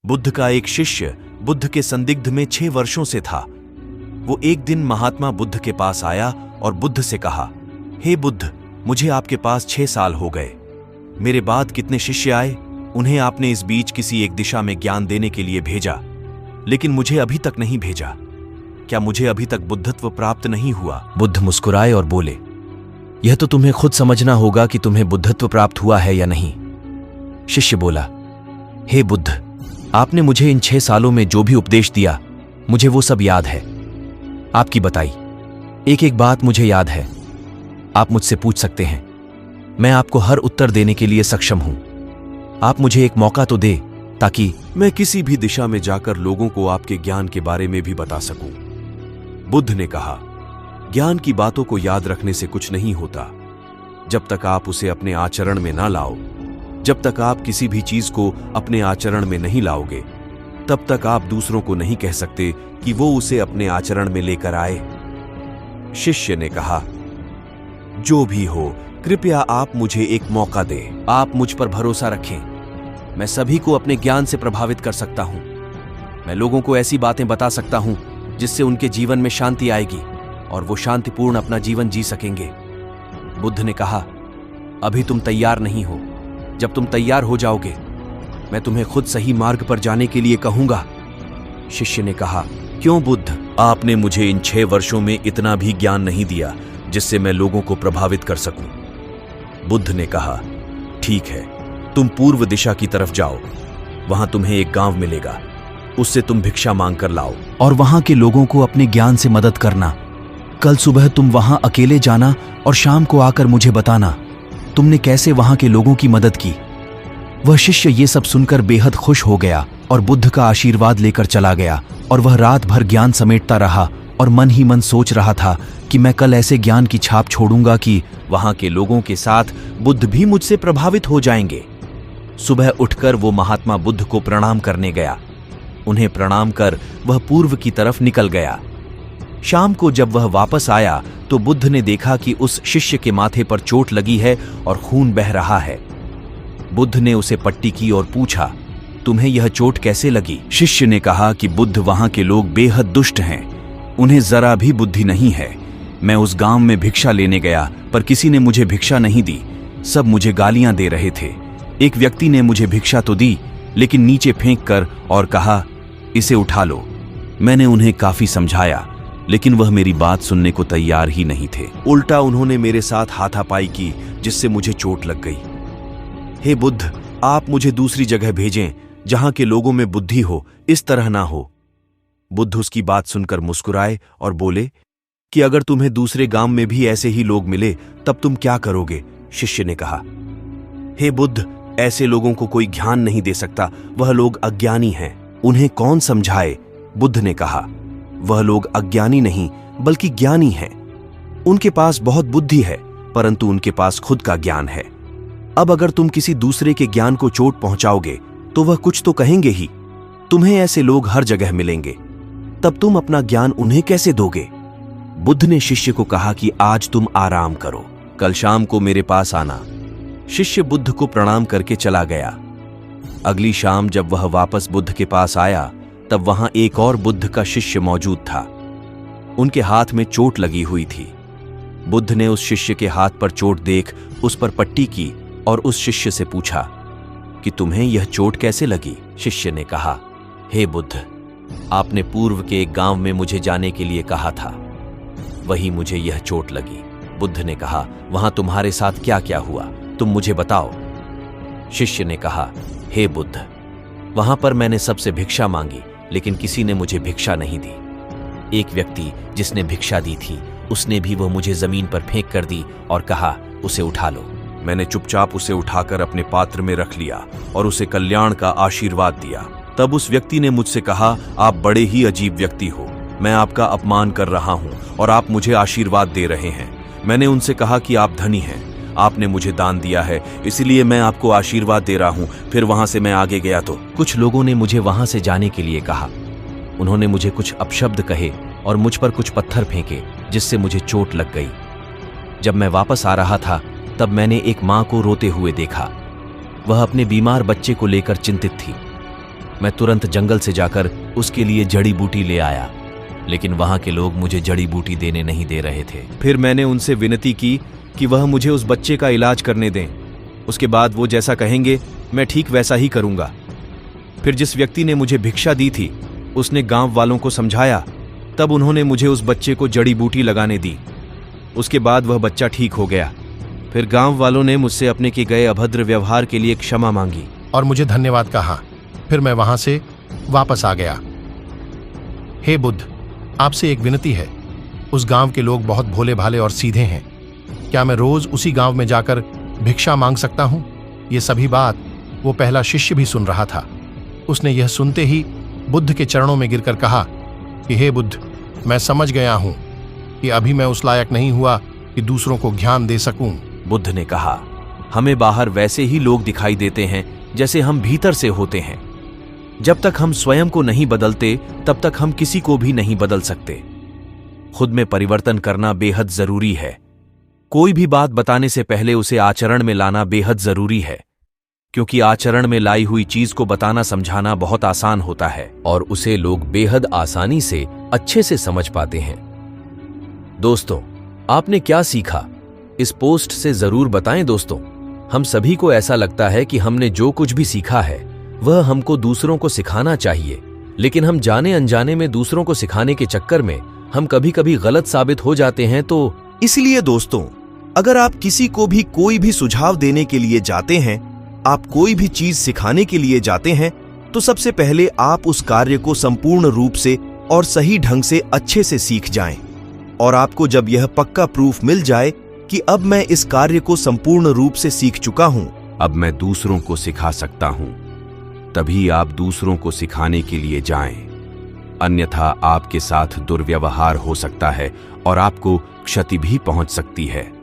बुद्ध का एक शिष्य बुद्ध के संदिग्ध में 6 वर्षों से था। वो एक दिन महात्मा बुद्ध के पास आया और बुद्ध से कहा, हे बुद्ध, मुझे आपके पास 6 साल हो गए। मेरे बाद कितने शिष्य आए, उन्हें आपने इस बीच किसी एक दिशा में ज्ञान देने के लिए भेजा, लेकिन मुझे अभी तक नहीं भेजा। क्या मुझे अभी तक बुद्धत्व प्राप्त नहीं हुआ? बुद्ध मुस्कुराए और बोले, यह तो तुम्हें खुद समझना होगा कि तुम्हें बुद्धत्व प्राप्त हुआ है या नहीं। शिष्य बोला, हे बुद्ध, आपने मुझे इन 6 सालों में जो भी उपदेश दिया, मुझे वो सब याद है। आपकी बताई एक एक बात मुझे याद है। आप मुझसे पूछ सकते हैं, मैं आपको हर उत्तर देने के लिए सक्षम हूं। आप मुझे एक मौका तो दे ताकि मैं किसी भी दिशा में जाकर लोगों को आपके ज्ञान के बारे में भी बता सकूं। बुद्ध ने कहा, ज्ञान की बातों को याद रखने से कुछ नहीं होता। जब तक आप उसे अपने आचरण में ना लाओ, जब तक आप किसी भी चीज को अपने आचरण में नहीं लाओगे, तब तक आप दूसरों को नहीं कह सकते कि वो उसे अपने आचरण में लेकर आए। शिष्य ने कहा, जो भी हो, कृपया आप मुझे एक मौका दें। आप मुझ पर भरोसा रखें। मैं सभी को अपने ज्ञान से प्रभावित कर सकता हूं। मैं लोगों को ऐसी बातें बता सकता हूं जिससे उनके जीवन में शांति आएगी और वो शांतिपूर्ण अपना जीवन जी सकेंगे। बुद्ध ने कहा, अभी तुम तैयार नहीं हो। जब तुम तैयार हो जाओगे, मैं तुम्हें खुद सही मार्ग पर जाने के लिए कहूंगा। शिष्य ने कहा, क्यों बुद्ध, आपने मुझे इन 6 वर्षों में इतना भी ज्ञान नहीं दिया जिससे मैं लोगों को प्रभावित कर सकूं। बुद्ध ने कहा, ठीक है, तुम पूर्व दिशा की तरफ जाओ। वहां तुम्हें एक गांव मिलेगा, उससे तुम भिक्षा मांग कर लाओ और वहां के लोगों को अपने ज्ञान से मदद करना। कल सुबह तुम वहां अकेले जाना और शाम को आकर मुझे बताना तुमने कैसे वहां के लोगों की मदद की। वह शिष्य ये सब सुनकर बेहद खुश हो गया और बुद्ध का आशीर्वाद लेकर चला गया। और वह रात भर ज्ञान समेटता रहा और मन ही मन सोच रहा था कि मैं कल ऐसे ज्ञान की छाप छोड़ूंगा कि वहां के लोगों के साथ बुद्ध भी मुझसे प्रभावित हो जाएंगे। सुबह उठकर वो महात्मा बुद्ध को प्रणाम करने गया। उन्हें प्रणाम कर वह पूर्व की तरफ निकल गया। शाम को जब वह वापस आया तो बुद्ध ने देखा कि उस शिष्य के माथे पर चोट लगी है और खून बह रहा है। बुद्ध ने उसे पट्टी की और पूछा, तुम्हें यह चोट कैसे लगी? शिष्य ने कहा कि बुद्ध, वहां के लोग बेहद दुष्ट हैं, उन्हें जरा भी बुद्धि नहीं है। मैं उस गांव में भिक्षा लेने गया पर किसी ने मुझे भिक्षा नहीं दी, सब मुझे गालियां दे रहे थे। एक व्यक्ति ने मुझे भिक्षा तो दी, लेकिन नीचे फेंक कर और कहा, इसे उठा लो। मैंने उन्हें काफी समझाया, लेकिन वह मेरी बात सुनने को तैयार ही नहीं थे। उल्टा उन्होंने मेरे साथ हाथापाई की, जिससे मुझे चोट लग गई। हे बुद्ध, आप मुझे दूसरी जगह भेजें जहां के लोगों में बुद्धि हो, इस तरह ना हो। बुद्ध उसकी बात सुनकर मुस्कुराए और बोले कि अगर तुम्हें दूसरे गांव में भी ऐसे ही लोग मिले तब तुम क्या करोगे? शिष्य ने कहा, हे बुद्ध, ऐसे लोगों को कोई ज्ञान नहीं दे सकता। वह लोग अज्ञानी हैं, उन्हें कौन समझाए? बुद्ध ने कहा, वह लोग अज्ञानी नहीं बल्कि ज्ञानी हैं। उनके पास बहुत बुद्धि है, परंतु उनके पास खुद का ज्ञान है। अब अगर तुम किसी दूसरे के ज्ञान को चोट पहुंचाओगे तो वह कुछ तो कहेंगे ही। तुम्हें ऐसे लोग हर जगह मिलेंगे, तब तुम अपना ज्ञान उन्हें कैसे दोगे? बुद्ध ने शिष्य को कहा कि आज तुम आराम करो, कल शाम को मेरे पास आना। शिष्य बुद्ध को प्रणाम करके चला गया। अगली शाम जब वह वापस बुद्ध के पास आया तब वहां एक और बुद्ध का शिष्य मौजूद था। उनके हाथ में चोट लगी हुई थी। बुद्ध ने उस शिष्य के हाथ पर चोट देख उस पर पट्टी की और उस शिष्य से पूछा कि तुम्हें यह चोट कैसे लगी? शिष्य ने कहा, हे बुद्ध, आपने पूर्व के एक गांव में मुझे जाने के लिए कहा था, वही मुझे यह चोट लगी। बुद्ध ने कहा, वहां तुम्हारे साथ क्या क्या हुआ, तुम मुझे बताओ। शिष्य ने कहा, हे बुद्ध, वहां पर मैंने सबसे भिक्षा मांगी, लेकिन किसी ने मुझे भिक्षा नहीं दी। एक व्यक्ति जिसने भिक्षा दी थी, उसने भी वह मुझे जमीन पर फेंक कर दी और कहा, उसे उठा लो। मैंने चुपचाप उसे उठाकर अपने पात्र में रख लिया और उसे कल्याण का आशीर्वाद दिया। तब उस व्यक्ति ने मुझसे कहा, आप बड़े ही अजीब व्यक्ति हो, मैं आपका अपमान कर रहा हूं और आप मुझे आशीर्वाद दे रहे हैं। मैंने उनसे कहा कि आप धनी हैं, आपने मुझे दान दिया है, इसलिए मैं आपको आशीर्वाद दे रहा हूं। फिर वहां से मैं आगे गया तो कुछ लोगों ने मुझे वहां से जाने के लिए कहा। उन्होंने मुझे कुछ अपशब्द कहे और मुझ पर कुछ पत्थर फेंके, जिससे मुझे चोट लग गई। जब मैं वापस आ रहा था तब मैंने एक मां को रोते हुए देखा। वह अपने बीमार बच्चे को लेकर चिंतित थी। मैं तुरंत जंगल से जाकर उसके लिए जड़ी बूटी ले आया, लेकिन वहां के लोग मुझे जड़ी बूटी देने नहीं दे रहे थे। फिर मैंने उनसे विनती की कि वह मुझे उस बच्चे का इलाज करने दें। उसके बाद वो जैसा कहेंगे मैं ठीक वैसा ही करूंगा। फिर जिस व्यक्ति ने मुझे भिक्षा दी थी उसने गांव वालों को समझाया, तब उन्होंने मुझे उस बच्चे को जड़ी बूटी लगाने दी। उसके बाद वह बच्चा ठीक हो गया। फिर गांव वालों ने मुझसे अपने किए गए अभद्र व्यवहार के लिए क्षमा मांगी और मुझे धन्यवाद कहा। फिर मैं वहां से वापस आ गया। हे बुद्ध, आपसे एक विनती है। उस गांव के लोग बहुत भोले भाले और सीधे हैं। क्या मैं रोज उसी गांव में जाकर भिक्षा मांग सकता हूं? ये सभी बात वो पहला शिष्य भी सुन रहा था। उसने यह सुनते ही बुद्ध के चरणों में गिरकर कहा कि हे बुद्ध, मैं समझ गया हूं कि अभी मैं उस लायक नहीं हुआ कि दूसरों को ज्ञान दे सकूं। बुद्ध ने कहा, हमें बाहर वैसे ही लोग दिखाई देते हैं जैसे हम भीतर से होते हैं। जब तक हम स्वयं को नहीं बदलते तब तक हम किसी को भी नहीं बदल सकते। खुद में परिवर्तन करना बेहद जरूरी है। कोई भी बात बताने से पहले उसे आचरण में लाना बेहद जरूरी है, क्योंकि आचरण में लाई हुई चीज को बताना समझाना बहुत आसान होता है और उसे लोग बेहद आसानी से अच्छे से समझ पाते हैं। दोस्तों, आपने क्या सीखा? इस पोस्ट से जरूर बताएं दोस्तों। हम सभी को ऐसा लगता है कि हमने जो कुछ भी सीखा है वह हमको दूसरों को सिखाना चाहिए, लेकिन हम जाने अनजाने में दूसरों को सिखाने के चक्कर में हम कभी कभी गलत साबित हो जाते हैं। तो इसलिए दोस्तों, अगर आप किसी को भी कोई भी सुझाव देने के लिए जाते हैं, आप कोई भी चीज सिखाने के लिए जाते हैं, तो सबसे पहले आप उस कार्य को संपूर्ण रूप से और सही ढंग से अच्छे से सीख जाएं। और आपको जब यह पक्का प्रूफ मिल जाए कि अब मैं इस कार्य को संपूर्ण रूप से सीख चुका हूं, अब मैं दूसरों को सिखा सकता हूं, तभी आप दूसरों को सिखाने के लिए जाएं। अन्यथा आपके साथ दुर्व्यवहार हो सकता है और आपको क्षति भी पहुंच सकती है।